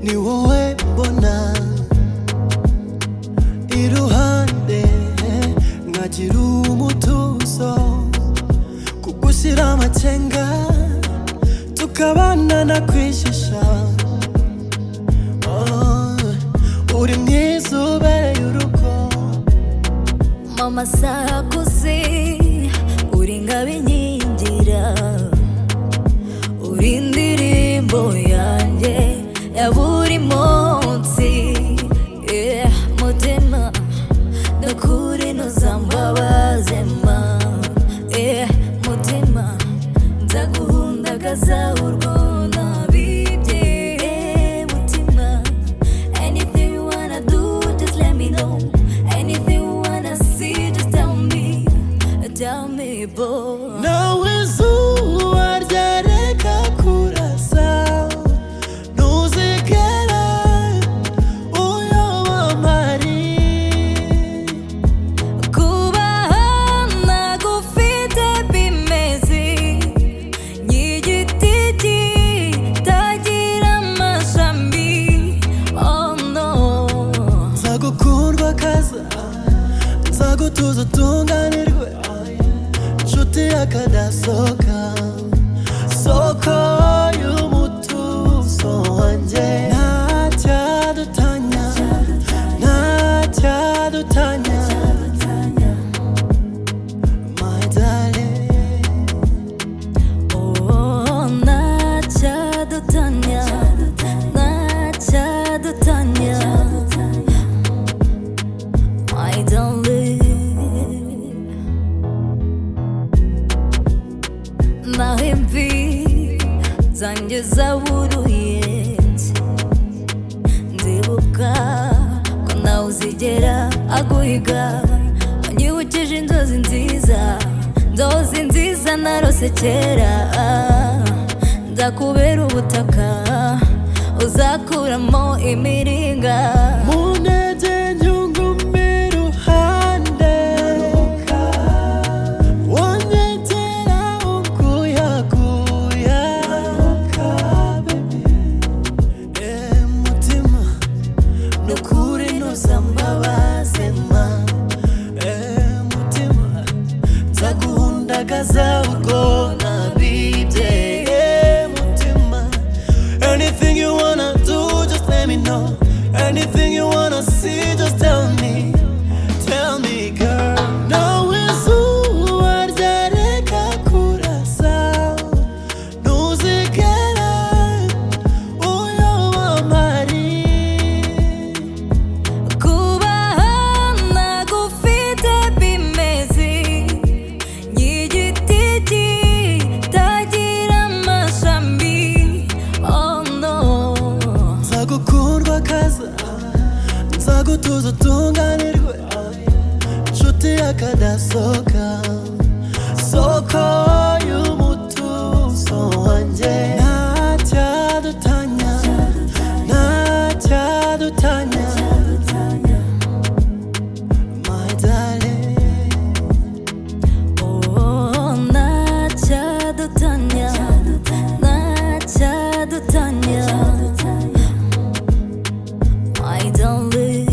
ni wowe mbona iruhande, nkagira umutuzo, kugushyira amacenga tukabana nakwishisha. Uri mwiza ubereye urugo, mama sakuze, uri ngabinkingira, uri indirimbo yanjye ya buri munsi. Mutima nukuri ntuzambabaze ma, mutima nzaguhundagaza urwo nabibye. Mutima, anything you wanna do, just let me know. Anything you wanna see, just tell me, boy. nawe izuba ryareka kurasa, ntuzigera uyoba amari. Kubaho nagufite bimeze nk'igiti kitagira amashami. Oh no, nzagukundwa kaza, nzagutuza utunganirwe, nshuti yakadasohoka, soko y'umutuzo wanjye. Ntacyadutanya, ntacyadutanya, my darling. oh ntacyadutanya, ntacyadutanya, my darling. Naho imvi zanjye zaburuye, ndibuka ko nawe uzigera aguhiga. Wanyibukije inzozi nziza, inzozi nziza narose kera. Nzakubera ubutaka uzakuramo imiringa. Muneze nyunguma iruhande, wanyegera unkuyakuya. Mutima nukuri ntuzambabaze ma, mutima nzaguhundagaza urwo nabibye. Mutima, anything you wanna do, just let me know. Anything you wanna see, just tell me girl. Nawe izuba ryareka kurasa, ntuzigera uyoba amari. Kubaho nagufite bimeze nk'igiti kitagira amashami. Oh no, nzagukundwa kaza, nzagutuza utunganirwe, nshuti yakadasohoka, soko y'umutuzo wanjye. Ntacyadutanya, ntacyadutanya, my darling. oh ntacyadutanya, ntacyadutanya, my darling.